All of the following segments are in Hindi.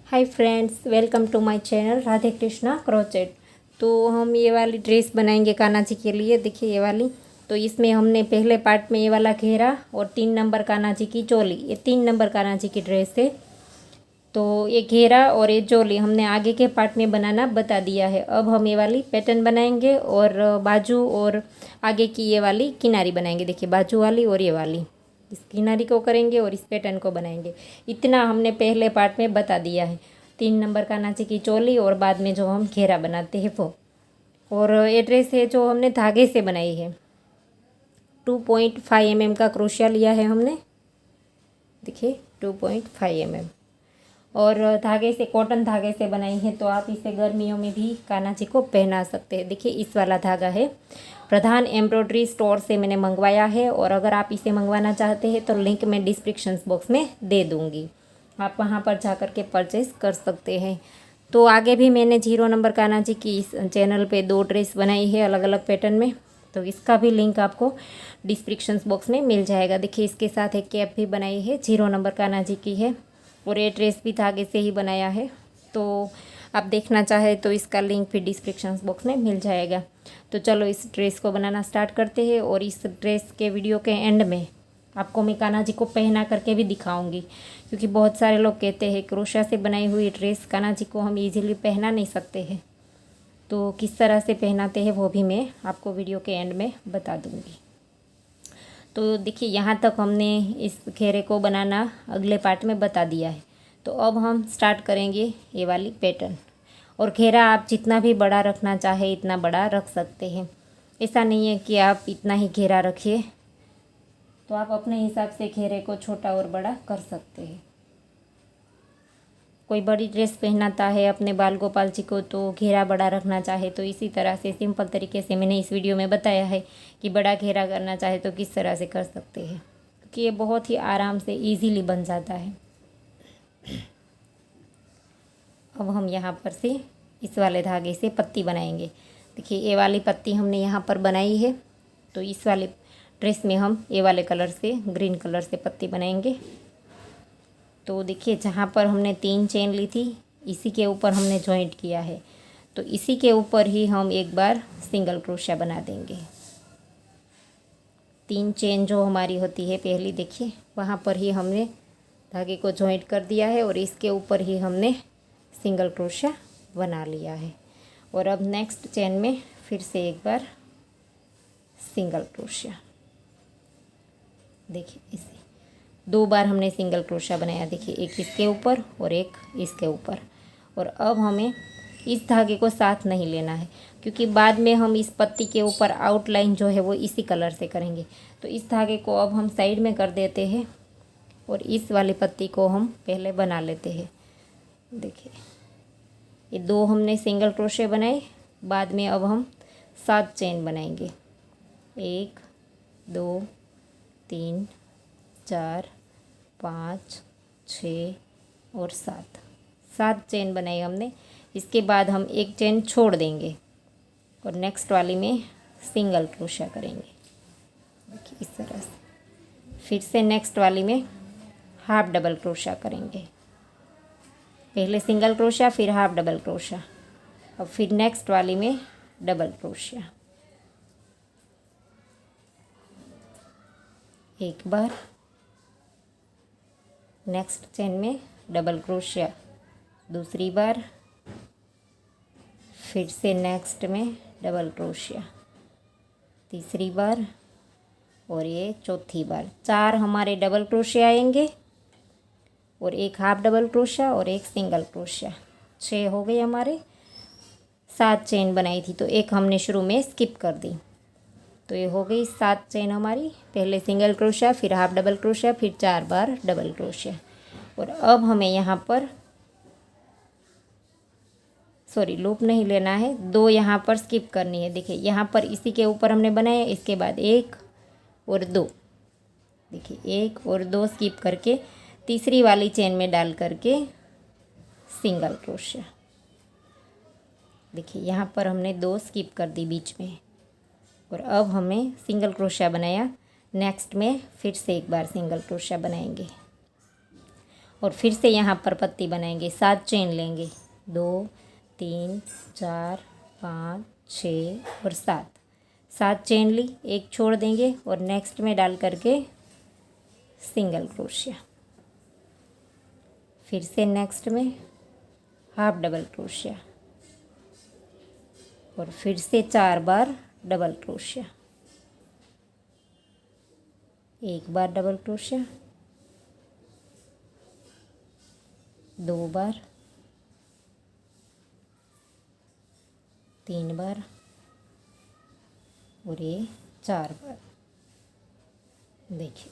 Hi friends, welcome to my channel Radhe Krishna crochet. तो हम ये वाली ड्रेस बनाएंगे कान्हा जी के लिए। देखिए ये वाली, तो इसमें हमने पहले पार्ट में ये वाला घेरा और 3 नंबर कान्हा जी की चोली, ये 3 नंबर कान्हा जी की ड्रेस है। तो ये घेरा और ये चोली हमने आगे के पार्ट में बनाना बता दिया है। अब हम ये वाली पैटर्न बनाएंगे और बाजू और आगे की ये वाली किनारी बनाएंगे। देखिए बाजू वाली और ये वाली, इस किनारी को करेंगे और इस पैटर्न को बनाएंगे। इतना हमने पहले पार्ट में बता दिया है। 3 नंबर कान्हा जी की चोली और बाद में जो हम घेरा बनाते हैं वो। और ये ड्रेस है जो हमने धागे से बनाई है। 2.5 mm का क्रोशिया लिया है हमने। देखिए 2.5 mm और धागे से, कॉटन धागे से बनाई है। तो आप इसे गर्मियों में भी कान्हा जी को पहना सकते हैं। देखिए इस वाला धागा है, प्रधान एम्ब्रॉयडरी स्टोर से मैंने मंगवाया है। और अगर आप इसे मंगवाना चाहते हैं तो लिंक मैं डिस्क्रिप्शन बॉक्स में दे दूँगी, आप वहाँ पर जा कर के परचेज़ कर सकते हैं। तो आगे भी मैंने 0 नंबर कान्हा जी की इस चैनल पे 2 ड्रेस बनाई है अलग अलग पैटर्न में, तो इसका भी लिंक आपको डिस्क्रिप्शन बॉक्स में मिल जाएगा। देखिए इसके साथ एक कैप भी बनाई है, 0 नंबर कान्हा जी की है। और ये ड्रेस भी धागे से ही बनाया है। तो आप देखना चाहे तो इसका लिंक फिर डिस्क्रिप्शन बॉक्स में मिल जाएगा। तो चलो इस ड्रेस को बनाना स्टार्ट करते हैं। और इस ड्रेस के वीडियो के एंड में आपको मैं कान्हा जी को पहना करके भी दिखाऊंगी, क्योंकि बहुत सारे लोग कहते हैं क्रोशा से बनाई हुई ड्रेस कान्हा जी को हम इजीली पहना नहीं सकते हैं। तो किस तरह से पहनाते हैं वो भी मैं आपको वीडियो के एंड में बता दूँगी। तो देखिए यहाँ तक हमने इस घेरे को बनाना अगले पार्ट में बता दिया है। तो अब हम स्टार्ट करेंगे ये वाली पैटर्न। और घेरा आप जितना भी बड़ा रखना चाहे इतना बड़ा रख सकते हैं। ऐसा नहीं है कि आप इतना ही घेरा रखिए, तो आप अपने हिसाब से घेरे को छोटा और बड़ा कर सकते हैं। कोई बड़ी ड्रेस पहनाता है अपने बाल गोपाल जी को, तो घेरा बड़ा रखना चाहे तो इसी तरह से सिंपल तरीके से मैंने इस वीडियो में बताया है कि बड़ा घेरा करना चाहे तो किस तरह से कर सकते हैं, क्योंकि ये बहुत ही आराम से इजीली बन जाता है। अब हम यहाँ पर से इस वाले धागे से पत्ती बनाएंगे। देखिए ये वाली पत्ती हमने यहाँ पर बनाई है। तो इस वाले ड्रेस में हम ये वाले कलर से, ग्रीन कलर से पत्ती बनाएंगे। तो देखिए जहाँ पर हमने 3 चेन ली थी इसी के ऊपर हमने जॉइंट किया है। तो इसी के ऊपर ही हम एक बार सिंगल क्रोशिया बना देंगे। 3 चेन जो हमारी होती है पहली, देखिए वहाँ पर ही हमने धागे को जॉइंट कर दिया है और इसके ऊपर ही हमने सिंगल क्रोशिया बना लिया है। और अब नेक्स्ट चेन में फिर से एक बार सिंगल क्रोशिया। देखिए इसे 2 बार हमने सिंगल क्रोशिया बनाया। देखिए एक इसके ऊपर और एक इसके ऊपर। और अब हमें इस धागे को साथ नहीं लेना है, क्योंकि बाद में हम इस पत्ती के ऊपर आउटलाइन जो है वो इसी कलर से करेंगे। तो इस धागे को अब हम साइड में कर देते हैं और इस वाली पत्ती को हम पहले बना लेते हैं। देखिए ये 2 हमने सिंगल क्रोशिया बनाए, बाद में अब हम 7 चेन बनाएंगे। 1 2 3 4 5 6 और 7 चेन बनाई हमने। इसके बाद हम एक चेन छोड़ देंगे और नेक्स्ट वाली में सिंगल क्रोशिया करेंगे। देखिए इस तरह से फिर से नेक्स्ट वाली में हाफ डबल क्रोशिया करेंगे। पहले सिंगल क्रोशिया, फिर हाफ डबल क्रोशिया, और फिर नेक्स्ट वाली में डबल क्रोशिया। एक बार, नेक्स्ट चेन में डबल क्रोशिया दूसरी बार, फिर से नेक्स्ट में डबल क्रोशिया तीसरी बार और ये चौथी बार। 4 हमारे डबल क्रोशिया आएंगे और एक हाफ डबल क्रोशिया और एक सिंगल क्रोशिया। 6 हो गए हमारे। 7 चेन बनाई थी तो एक हमने शुरू में स्किप कर दी। तो ये हो गई 7 चेन हमारी। पहले सिंगल क्रोशिया, फिर हाफ डबल क्रोशिया, फिर 4 बार डबल क्रोशिया। और अब हमें यहाँ पर लूप नहीं लेना है, 2 यहाँ पर स्किप करनी है। देखिए यहाँ पर इसी के ऊपर हमने बनाया, इसके बाद 1 और 2। देखिए 1 और 2 स्किप करके तीसरी वाली चेन में डाल करके सिंगल क्रोशिया। देखिए यहाँ पर हमने 2 स्किप कर दी बीच में। और अब हमें सिंगल क्रोशिया बनाया, नेक्स्ट में फिर से एक बार सिंगल क्रोशिया बनाएंगे। और फिर से यहाँ पर पत्ती बनाएंगे, 7 चेन लेंगे, 2 3 4 5 6 और 7 चेन ली, एक छोड़ देंगे और नेक्स्ट में डाल करके सिंगल क्रोशिया, फिर से नेक्स्ट में हाफ डबल क्रोशिया और फिर से 4 बार डबल क्रोशिया, एक बार डबल क्रोशिया, 2 बार, 3 बार और ये 4 बार। देखिए,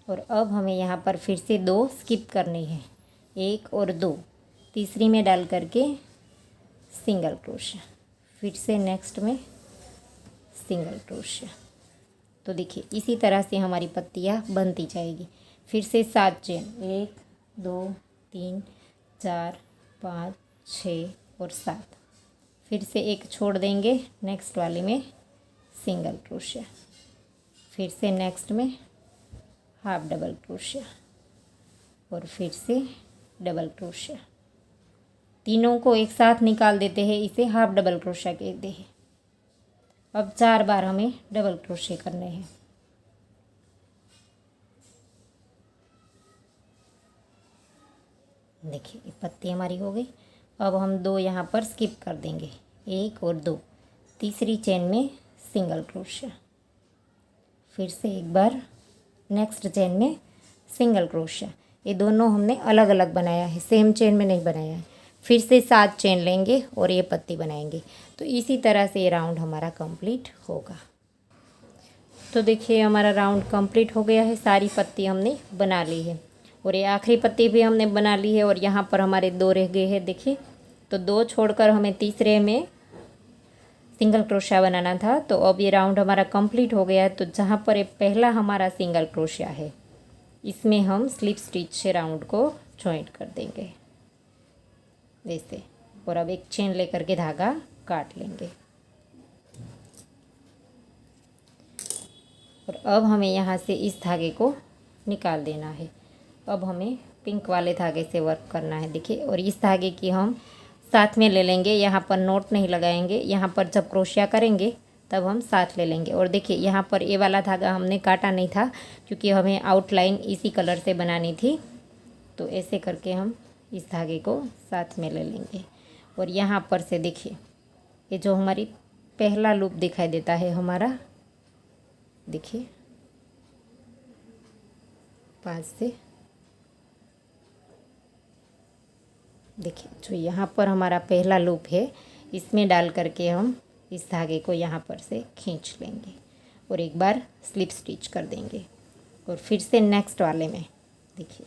और अब हमें यहाँ पर फिर से 2 स्किप करनी है, 1 और 2, तीसरी में डाल करके सिंगल क्रोशिया, फिर से नेक्स्ट में सिंगल क्रोशिया। तो देखिए इसी तरह से हमारी पत्तियाँ बनती जाएगी। फिर से 7 चेन, 1 2 3 4 5 6 और 7, फिर से एक छोड़ देंगे, नेक्स्ट वाले में सिंगल क्रोशिया, फिर से नेक्स्ट में हाफ डबल क्रोशिया और फिर से डबल क्रोशिया। तीनों को एक साथ निकाल देते हैं, इसे हाफ डबल क्रोशिया कहते हैं। अब 4 बार हमें डबल क्रोशिया करने हैं। देखिए ये पत्ती हमारी हो गई। अब हम 2 यहाँ पर स्किप कर देंगे, 1 और 2, तीसरी चेन में सिंगल क्रोशिया, फिर से एक बार नेक्स्ट चेन में सिंगल क्रोशिया। ये दोनों हमने अलग अलग बनाया है, सेम चेन में नहीं बनाया है। फिर से 7 चेन लेंगे और ये पत्ती बनाएंगे। तो इसी तरह से ये राउंड हमारा कंप्लीट होगा। तो देखिए हमारा राउंड कंप्लीट हो गया है, सारी पत्ती हमने बना ली है और ये आखिरी पत्ती भी हमने बना ली है। और यहाँ पर हमारे 2 रह गए हैं, देखिए। तो 2 छोड़कर हमें तीसरे में सिंगल क्रोशिया बनाना था। तो अब ये राउंड हमारा कंप्लीट हो गया है। तो जहाँ पर ये पहला हमारा सिंगल क्रोशिया है, इसमें हम स्लिप स्टिच से राउंड को जॉइंट कर देंगे जैसे। और अब एक चेन लेकर के धागा काट लेंगे। और अब हमें यहाँ से इस धागे को निकाल देना है। अब हमें पिंक वाले धागे से वर्क करना है, देखिए। और इस धागे की हम साथ में ले लेंगे, यहाँ पर नोट नहीं लगाएंगे। यहाँ पर जब क्रोशिया करेंगे तब हम साथ ले लेंगे। और देखिए यहाँ पर ये वाला धागा हमने काटा नहीं था, क्योंकि हमें आउटलाइन इसी कलर से बनानी थी। तो ऐसे करके हम इस धागे को साथ में ले लेंगे। और यहाँ पर से देखिए ये जो हमारी पहला लूप दिखाई देता है हमारा, देखिए 5 से, देखिए जो यहाँ पर हमारा पहला लूप है, इसमें डाल करके हम इस धागे को यहाँ पर से खींच लेंगे और एक बार स्लिप स्टिच कर देंगे। और फिर से नेक्स्ट वाले में, देखिए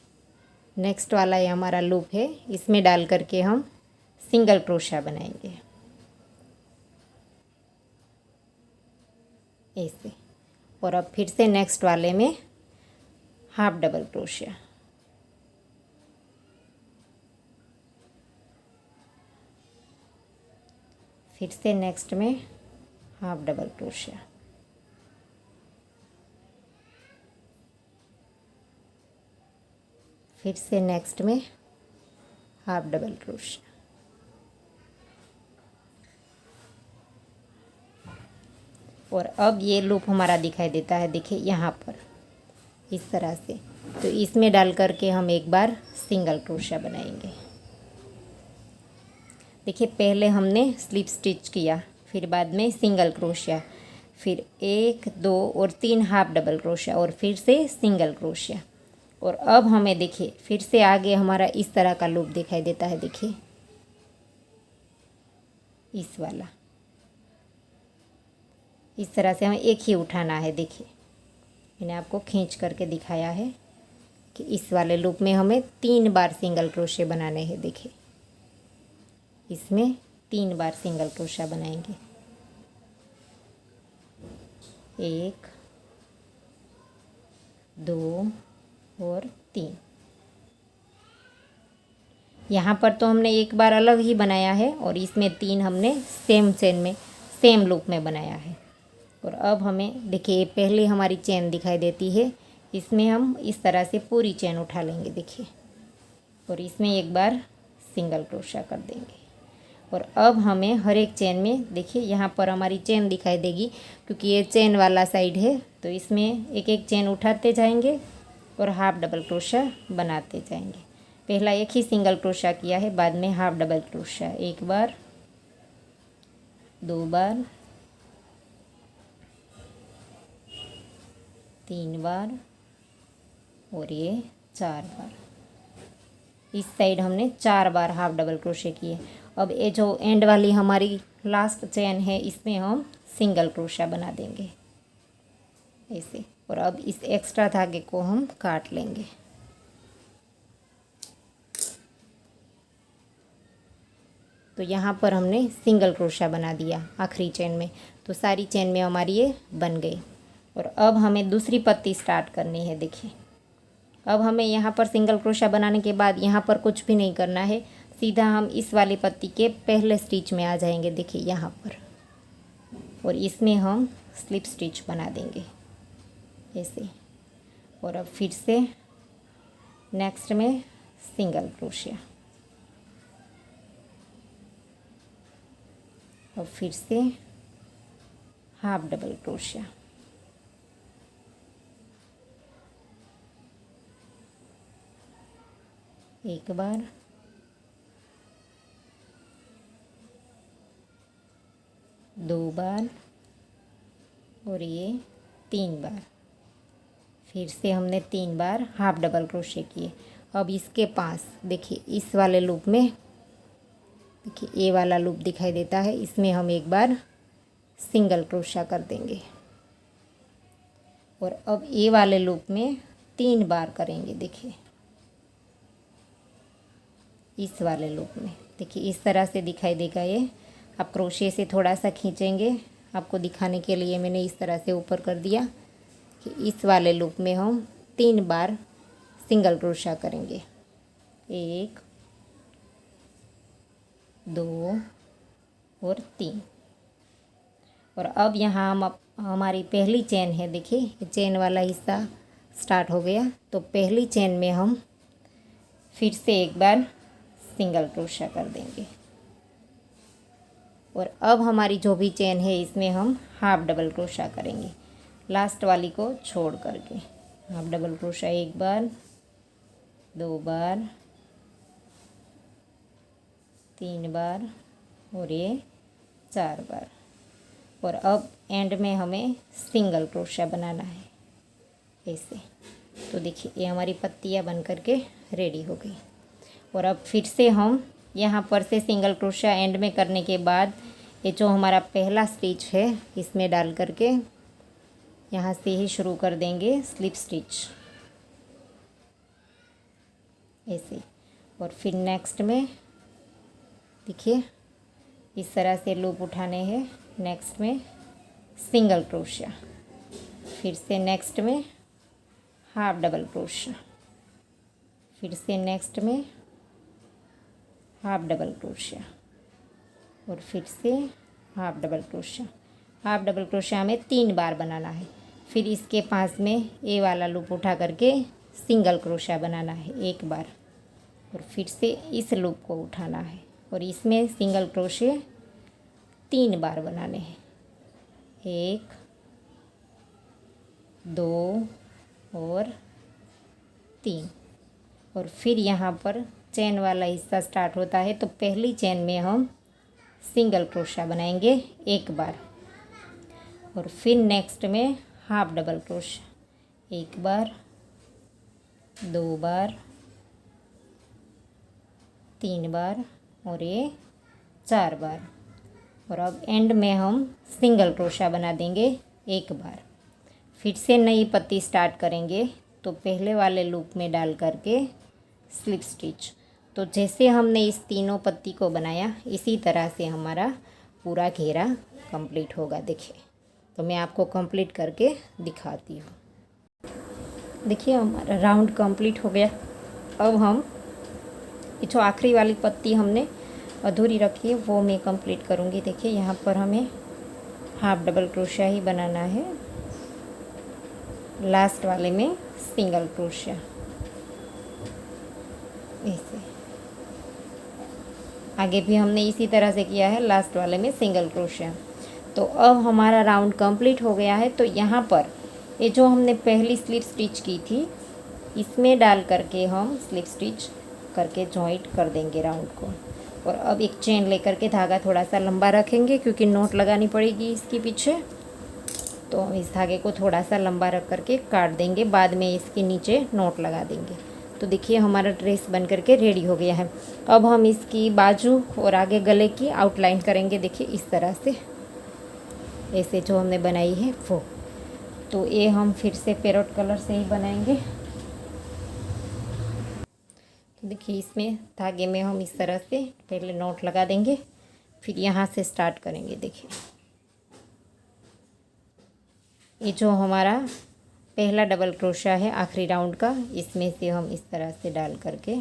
नेक्स्ट वाला ये हमारा लूप है, इसमें डाल करके हम सिंगल क्रोशिया बनाएंगे ऐसे। और अब फिर से नेक्स्ट वाले में हाफ डबल क्रोशिया, फिर से नेक्स्ट में हाफ डबल क्रोशिया, फिर से नेक्स्ट में हाफ डबल क्रोशिया। और अब ये लूप हमारा दिखाई देता है, देखिए यहाँ पर इस तरह से। तो इसमें डाल करके हम एक बार सिंगल क्रोशिया बनाएंगे। देखिए पहले हमने स्लिप स्टिच किया, फिर बाद में सिंगल क्रोशिया, फिर 1 2 और 3 हाफ डबल क्रोशिया और फिर से सिंगल क्रोशिया। और अब हमें देखिए फिर से आगे हमारा इस तरह का लूप दिखाई देता है, देखिए इस वाला। इस तरह से हमें एक ही उठाना है। देखिए मैंने आपको खींच करके दिखाया है कि इस वाले लूप में हमें 3 बार सिंगल क्रोशिया बनाने हैं। देखिए इसमें 3 बार सिंगल क्रोशिया बनाएंगे, 1 2 और 3। यहाँ पर तो हमने एक बार अलग ही बनाया है और इसमें 3 हमने सेम चेन में सेम लूप में बनाया है। और अब हमें देखिए पहले हमारी चेन दिखाई देती है, इसमें हम इस तरह से पूरी चेन उठा लेंगे। देखिए और इसमें एक बार सिंगल क्रोशा कर देंगे। और अब हमें हर एक चेन में देखिए यहाँ पर हमारी चेन दिखाई देगी, क्योंकि ये चेन वाला साइड है, तो इसमें एक एक चेन उठाते जाएंगे और हाफ डबल क्रोशा बनाते जाएंगे। पहला एक ही सिंगल क्रोशा किया है, बाद में हाफ डबल क्रोशा, एक बार, दो बार, तीन बार और ये चार बार। इस साइड हमने 4 बार हाफ डबल क्रोशे किए। अब ये जो एंड वाली हमारी लास्ट चेन है, इसमें हम सिंगल क्रोशा बना देंगे ऐसे। और अब इस एक्स्ट्रा धागे को हम काट लेंगे। तो यहाँ पर हमने सिंगल क्रोशा बना दिया आखिरी चेन में, तो सारी चेन में हमारी ये बन गई। और अब हमें दूसरी पत्ती स्टार्ट करनी है। देखिए अब हमें यहाँ पर सिंगल क्रोशा बनाने के बाद यहाँ पर कुछ भी नहीं करना है, सीधा हम इस वाली पत्ती के पहले स्टिच में आ जाएंगे। देखिए यहाँ पर, और इसमें हम स्लिप स्टिच बना देंगे ऐसे। और अब फिर से नेक्स्ट में सिंगल क्रोशिया, और फिर से हाफ डबल क्रोशिया, एक बार, दो बार और ये 3 बार। फिर से हमने 3 बार हाफ डबल क्रोशे किए। अब इसके पास देखिए इस वाले लूप में, देखिए ये वाला लूप दिखाई देता है, इसमें हम एक बार सिंगल क्रोशा कर देंगे। और अब ये वाले लूप में 3 बार करेंगे। देखिए इस वाले लूप में, देखिए इस तरह से दिखाई देगा ये। आप क्रोशे से थोड़ा सा खींचेंगे, आपको दिखाने के लिए मैंने इस तरह से ऊपर कर दिया कि इस वाले लूप में हम 3 बार सिंगल क्रोशा करेंगे, 1, 2 और 3। और अब यहाँ हम हमारी पहली चेन है, देखिए चेन वाला हिस्सा स्टार्ट हो गया। तो पहली चेन में हम फिर से एक बार सिंगल क्रोशा कर देंगे। और अब हमारी जो भी चेन है, इसमें हम हाफ डबल क्रोशा करेंगे, लास्ट वाली को छोड़ करके। हाफ डबल क्रोशा एक बार, 2 बार, 3 बार और ये 4 बार। और अब एंड में हमें सिंगल क्रोशा बनाना है ऐसे। तो देखिए ये हमारी पत्तियाँ बन करके रेडी हो गई। और अब फिर से हम यहाँ पर से सिंगल क्रोशा एंड में करने के बाद ये जो हमारा पहला स्टिच है, इसमें डाल करके यहाँ से ही शुरू कर देंगे स्लिप स्टिच ऐसे। और फिर नेक्स्ट में देखिए इस तरह से लूप उठाने हैं। नेक्स्ट में सिंगल क्रोशा, फिर से नेक्स्ट में हाफ डबल क्रोशा, फिर से नेक्स्ट में हाफ डबल क्रोशा और फिर से half double crochet. Half double crochet हमें 3 बार बनाना है। फिर इसके पास में ये वाला लूप उठा करके सिंगल क्रोशा बनाना है 1 बार, और फिर से इस लूप को उठाना है और इसमें सिंगल क्रोशे 3 बार बनाने हैं, 1, 2 और 3। और फिर यहाँ पर चेन वाला हिस्सा स्टार्ट होता है, तो पहली चेन में हम सिंगल क्रोशा बनाएंगे 1 बार, और फिर नेक्स्ट में हाफ डबल क्रोशा 1 बार, 2 बार, 3 बार और ये 4 बार। और अब एंड में हम सिंगल क्रोशा बना देंगे 1 बार। फिर से नई पत्ती स्टार्ट करेंगे, तो पहले वाले लूप में डाल करके स्लिप स्टिच। तो जैसे हमने इस तीनों पत्ती को बनाया, इसी तरह से हमारा पूरा घेरा कंप्लीट होगा। देखिए तो मैं आपको कंप्लीट करके दिखाती हूँ। देखिए हमारा राउंड कंप्लीट हो गया। अब हम ये जो आखिरी वाली पत्ती हमने अधूरी रखी है, वो मैं कंप्लीट करूँगी। देखिए यहाँ पर हमें हाफ डबल क्रोशा ही बनाना है, लास्ट वाले में सिंगल क्रोशा ऐसे आगे भी हमने इसी तरह से किया है, लास्ट वाले में सिंगल क्रोशिया। तो अब हमारा राउंड कंप्लीट हो गया है। तो यहाँ पर ये जो हमने पहली स्लिप स्टिच की थी, इसमें डाल करके हम स्लिप स्टिच करके जॉइंट कर देंगे राउंड को। और अब एक चेन लेकर के धागा थोड़ा सा लंबा रखेंगे क्योंकि नोट लगानी पड़ेगी इसके पीछे। तो हम इस धागे को थोड़ा सा लंबा रख करके काट देंगे, बाद में इसके नीचे नोट लगा देंगे। तो देखिए हमारा ड्रेस बन करके रेडी हो गया है। अब हम इसकी बाजू और आगे गले की आउटलाइन करेंगे। देखिए इस तरह से, ऐसे जो हमने बनाई है वो। तो ये हम फिर से पैरोट कलर से ही बनाएंगे। तो देखिए इसमें धागे में हम इस तरह से पहले नोट लगा देंगे, फिर यहाँ से स्टार्ट करेंगे। देखिए ये जो हमारा पहला डबल क्रोशा है आखिरी राउंड का, इसमें से हम इस तरह से डाल करके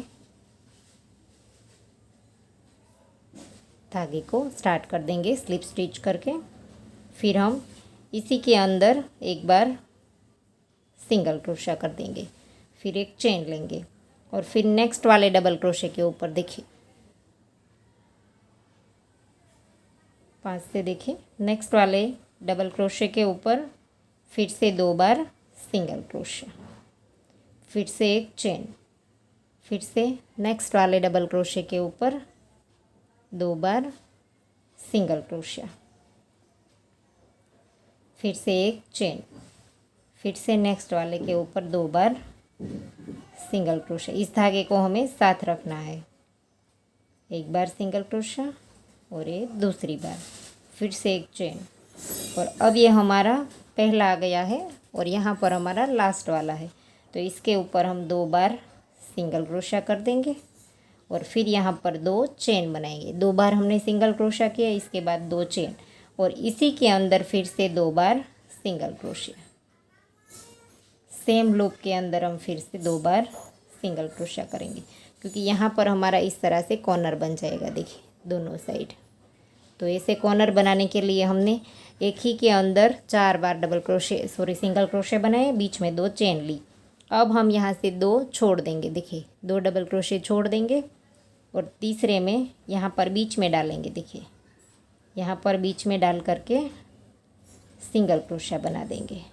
धागे को स्टार्ट कर देंगे स्लिप स्टिच करके। फिर हम इसी के अंदर एक बार सिंगल क्रोशा कर देंगे, फिर एक चेन लेंगे और फिर नेक्स्ट वाले डबल क्रोशे के ऊपर देखिए 5 से, देखिए नेक्स्ट वाले डबल क्रोशे के ऊपर फिर से 2 बार सिंगल क्रोशा, फिर से एक चेन, फिर से नेक्स्ट वाले डबल क्रोशे के ऊपर 2 बार सिंगल क्रोशा, फिर से एक चेन, फिर से नेक्स्ट वाले के ऊपर 2 बार सिंगल क्रोशा। इस धागे को हमें साथ रखना है, एक बार सिंगल क्रोशा और एक दूसरी बार, फिर से एक चेन। और अब ये हमारा पहला आ गया है और यहाँ पर हमारा लास्ट वाला है। तो इसके ऊपर हम 2 बार सिंगल क्रोशा कर देंगे और फिर यहाँ पर 2 चेन बनाएंगे। 2 बार हमने सिंगल क्रोशा किया, इसके बाद 2 चेन और इसी के अंदर फिर से 2 बार सिंगल क्रोशा। सेम लूप के अंदर हम फिर से 2 बार सिंगल क्रोशा करेंगे क्योंकि यहाँ पर हमारा इस तरह से कॉर्नर बन जाएगा। देखिए दोनों साइड। तो ऐसे कॉर्नर बनाने के लिए हमने एक ही के अंदर 4 बार सिंगल क्रोशे बनाए, बीच में 2 चेन ली। अब हम यहाँ से 2 छोड़ देंगे। देखिए 2 डबल क्रोशे छोड़ देंगे और तीसरे में यहाँ पर बीच में डालेंगे। देखिए यहाँ पर बीच में डाल करके सिंगल क्रोशा बना देंगे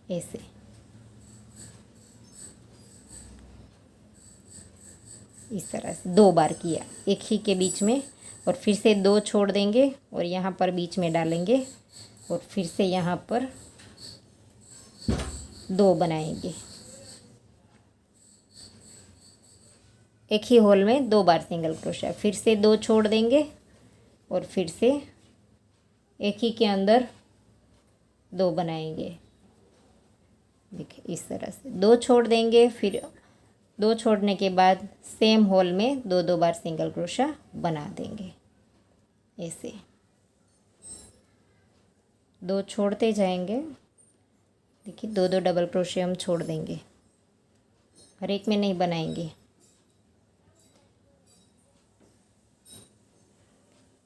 ऐसे। इस तरह से 2 बार किया एक ही के बीच में और फिर से 2 छोड़ देंगे और यहाँ पर बीच में डालेंगे और फिर से यहाँ पर 2 बनाएंगे। एक ही होल में 2 बार सिंगल क्रोशा, फिर से 2 छोड़ देंगे और फिर से एक ही के अंदर 2 बनाएंगे। देखिए इस तरह से 2 छोड़ देंगे, फिर 2 छोड़ने के बाद सेम होल में 2 बार सिंगल क्रोशा बना देंगे ऐसे। 2 छोड़ते जाएंगे। देखिए 2 डबल क्रोशे हम छोड़ देंगे, हर एक में नहीं बनाएंगे।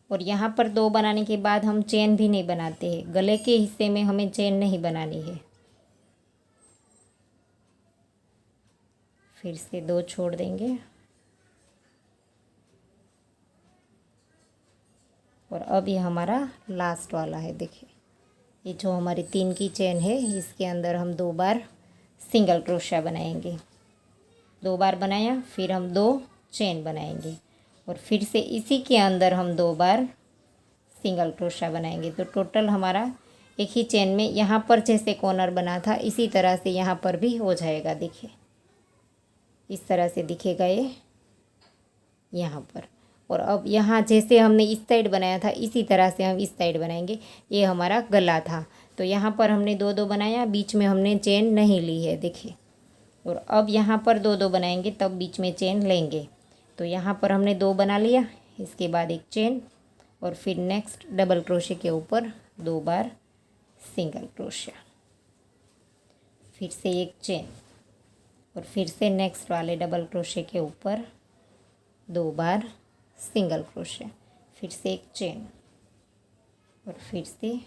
और यहाँ पर 2 बनाने के बाद हम चेन भी नहीं बनाते हैं, गले के हिस्से में हमें चेन नहीं बनानी है। फिर से 2 छोड़ देंगे और अब ये हमारा लास्ट वाला है। देखिए ये जो हमारी 3 की चेन है, इसके अंदर हम 2 बार सिंगल क्रोशा बनाएंगे। 2 बार बनाया, फिर हम 2 चेन बनाएंगे और फिर से इसी के अंदर हम 2 बार सिंगल क्रोशा बनाएंगे। तो टोटल हमारा एक ही चेन में यहाँ पर जैसे कॉर्नर बना था इसी तरह से यहाँ पर भी हो जाएगा। देखिए इस तरह से दिखेगा ये यहाँ पर। और अब यहाँ जैसे हमने इस साइड बनाया था इसी तरह से हम इस साइड बनाएंगे। ये हमारा गला था, तो यहाँ पर हमने 2 बनाया, बीच में हमने चेन नहीं ली है। देखिए और अब यहाँ पर 2 बनाएंगे, तब बीच में चेन लेंगे। तो यहाँ पर हमने 2 बना लिया, इसके बाद एक चेन और फिर नेक्स्ट डबल क्रोशे के ऊपर 2 बार सिंगल क्रोशा, फिर से एक चेन और फिर से नेक्स्ट वाले डबल क्रोशे के ऊपर 2 बार सिंगल क्रोशे, फिर से एक चेन और फिर से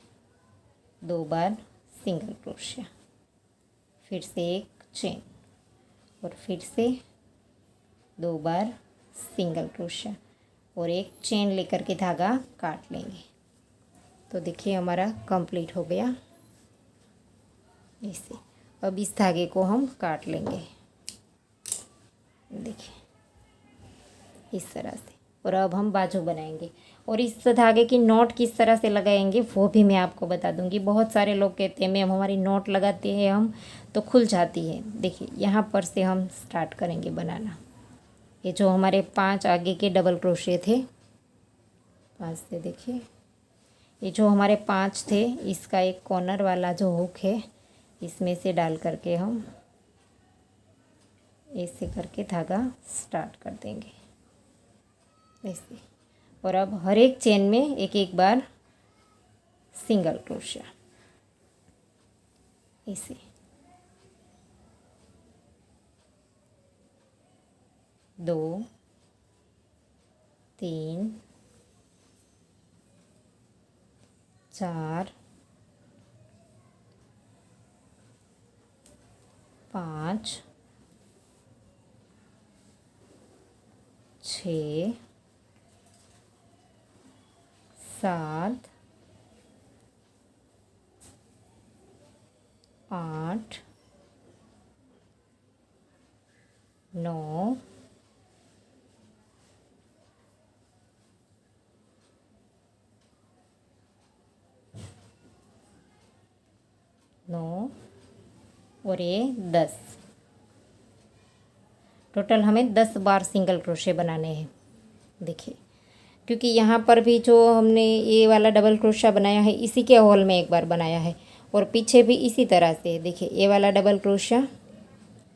2 बार सिंगल क्रोशे, फिर से एक चेन और फिर से 2 बार सिंगल क्रोशिया और एक चेन लेकर के धागा काट लेंगे। तो देखिए हमारा कंप्लीट हो गया ऐसे। अब इस धागे को हम काट लेंगे, देखिए इस तरह से। और अब हम बाजू बनाएंगे और इस धागे की नॉट किस तरह से लगाएंगे वो भी मैं आपको बता दूंगी। बहुत सारे लोग कहते हैं मैम हमारी नॉट लगाते हैं हम तो खुल जाती है। देखिए यहाँ पर से हम स्टार्ट करेंगे बनाना। ये जो हमारे 5 आगे के डबल क्रोशे थे, 5 थे, देखिए ये जो हमारे 5 थे, इसका एक कॉर्नर वाला जो हुक है इसमें से डाल करके हम ऐसे करके धागा स्टार्ट कर देंगे ऐसे। और अब हर एक चेन में एक एक बार सिंगल क्रोशिया ऐसे। 2 3 4 5 6 7 8 9 9 और ये 10। टोटल हमें 10 बार सिंगल क्रोशे बनाने हैं। देखिए क्योंकि यहाँ पर भी जो हमने ये वाला डबल क्रोशा बनाया है इसी के हॉल में एक बार बनाया है और पीछे भी इसी तरह से। देखिए ये वाला डबल क्रोशा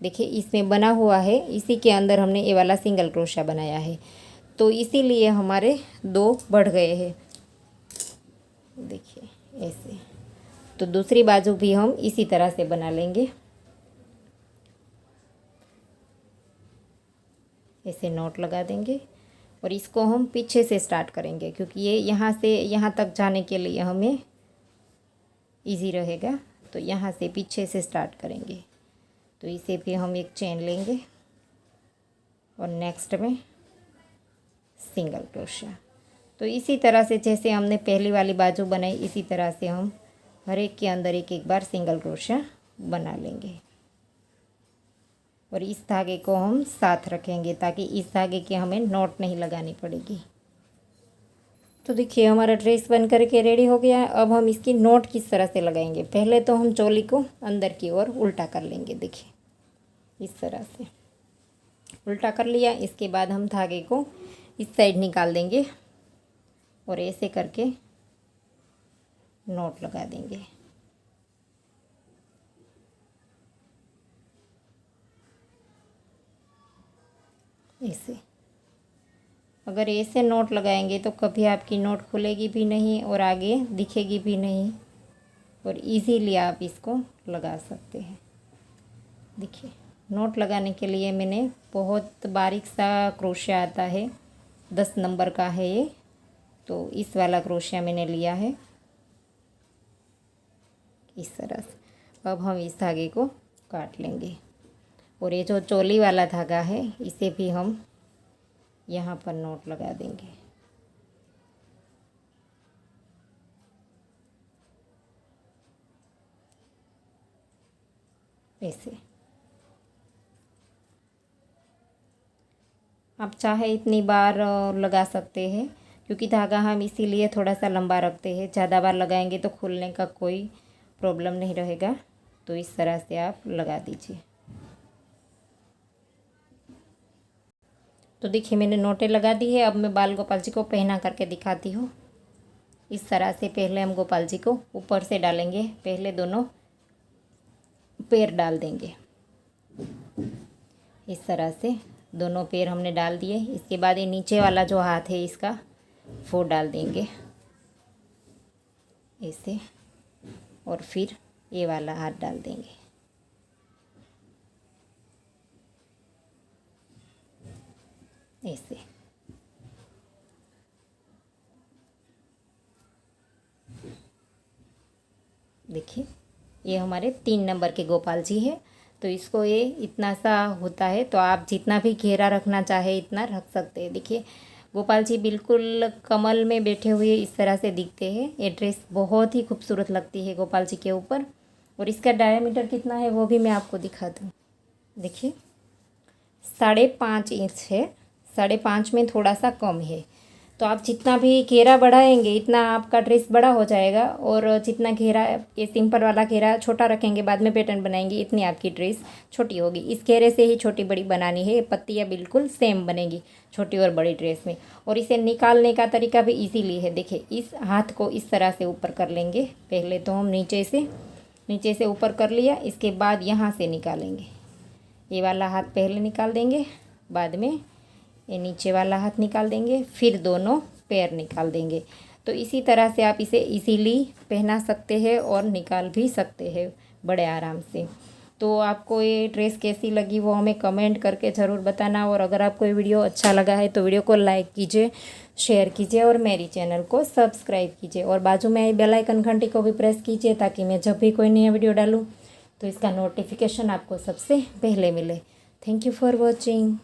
देखिए इसमें बना हुआ है, इसी के अंदर हमने ये वाला सिंगल क्रोशा बनाया है, तो इसीलिए हमारे 2 बढ़ गए हैं। देखिए ऐसे। तो दूसरी बाजू भी हम इसी तरह से बना लेंगे। ऐसे नॉट लगा देंगे और इसको हम पीछे से स्टार्ट करेंगे क्योंकि ये यहाँ से यहाँ तक जाने के लिए हमें इजी रहेगा। तो यहाँ से पीछे से स्टार्ट करेंगे। तो इसे भी हम एक चेन लेंगे और नेक्स्ट में सिंगल क्रोशिया। तो इसी तरह से जैसे हमने पहली वाली बाजू बनाई इसी तरह से हम हर एक के अंदर एक एक बार सिंगल क्रोशिया बना लेंगे। और इस धागे को हम साथ रखेंगे ताकि इस धागे की हमें नॉट नहीं लगानी पड़ेगी। तो देखिए हमारा ड्रेस बन करके रेडी हो गया है। अब हम इसकी नॉट किस तरह से लगाएंगे। पहले तो हम चोली को अंदर की ओर उल्टा कर लेंगे। देखिए इस तरह से उल्टा कर लिया। इसके बाद हम धागे को इस साइड निकाल देंगे और ऐसे करके नॉट लगा देंगे। ऐसे अगर ऐसे नॉट लगाएंगे तो कभी आपकी नॉट खुलेगी भी नहीं और आगे दिखेगी भी नहीं और इजीली आप इसको लगा सकते हैं। देखिए नॉट लगाने के लिए मैंने बहुत बारीक सा क्रोशिया आता है, 10 नंबर का है ये, तो इस वाला क्रोशिया मैंने लिया है इस तरह से। अब हम इस धागे को काट लेंगे और ये जो चोली वाला धागा है इसे भी हम यहाँ पर नॉट लगा देंगे। ऐसे आप चाहे इतनी बार लगा सकते हैं क्योंकि धागा हम इसीलिए थोड़ा सा लंबा रखते हैं। ज़्यादा बार लगाएंगे तो खुलने का कोई प्रॉब्लम नहीं रहेगा। तो इस तरह से आप लगा दीजिए। तो देखिए मैंने नोटें लगा दी है। अब मैं बाल गोपाल जी को पहना करके दिखाती हूँ। इस तरह से पहले हम गोपाल जी को ऊपर से डालेंगे। पहले दोनों पैर डाल देंगे। इस तरह से दोनों पैर हमने डाल दिए। इसके बाद ये नीचे वाला जो हाथ है इसका वो डाल देंगे ऐसे और फिर ये वाला हाथ डाल देंगे ऐसे। देखिए ये हमारे 3 नंबर के गोपाल जी है। तो इसको ये इतना सा होता है, तो आप जितना भी घेरा रखना चाहे इतना रख सकते हैं। देखिए गोपाल जी बिल्कुल कमल में बैठे हुए इस तरह से दिखते हैं। ये ड्रेस बहुत ही खूबसूरत लगती है गोपाल जी के ऊपर। और इसका डायमीटर कितना है वो भी मैं आपको दिखा दूँ। देखिए 5.5 इंच है, 5.5 में थोड़ा सा कम है। तो आप जितना भी घेरा बढ़ाएंगे इतना आपका ड्रेस बड़ा हो जाएगा, और जितना घेरा ये सिंपल वाला घेरा छोटा रखेंगे बाद में पैटर्न बनाएंगे इतनी आपकी ड्रेस छोटी होगी। इस घेरे से ही छोटी बड़ी बनानी है, ये पत्तियाँ बिल्कुल सेम बनेगी छोटी और बड़ी ड्रेस में। और इसे निकालने का तरीका भी इजीली है। देखिए इस हाथ को इस तरह से ऊपर कर लेंगे। पहले तो हम नीचे से ऊपर कर लिया, इसके बाद यहाँ से निकालेंगे। ये वाला हाथ पहले निकाल देंगे, बाद में ये नीचे वाला हाथ निकाल देंगे, फिर दोनों पैर निकाल देंगे। तो इसी तरह से आप इसे इजीली पहना सकते हैं और निकाल भी सकते हैं बड़े आराम से। तो आपको ये ड्रेस कैसी लगी वो हमें कमेंट करके ज़रूर बताना। और अगर आपको ये वीडियो अच्छा लगा है तो वीडियो को लाइक कीजिए, शेयर कीजिए और मेरी चैनल को सब्सक्राइब कीजिए। और बाजू में आई बेल आइकन घंटी को भी प्रेस कीजिए ताकि मैं जब भी कोई नया वीडियो डालूँ तो इसका नोटिफिकेशन आपको सबसे पहले मिले। Thank you for watching.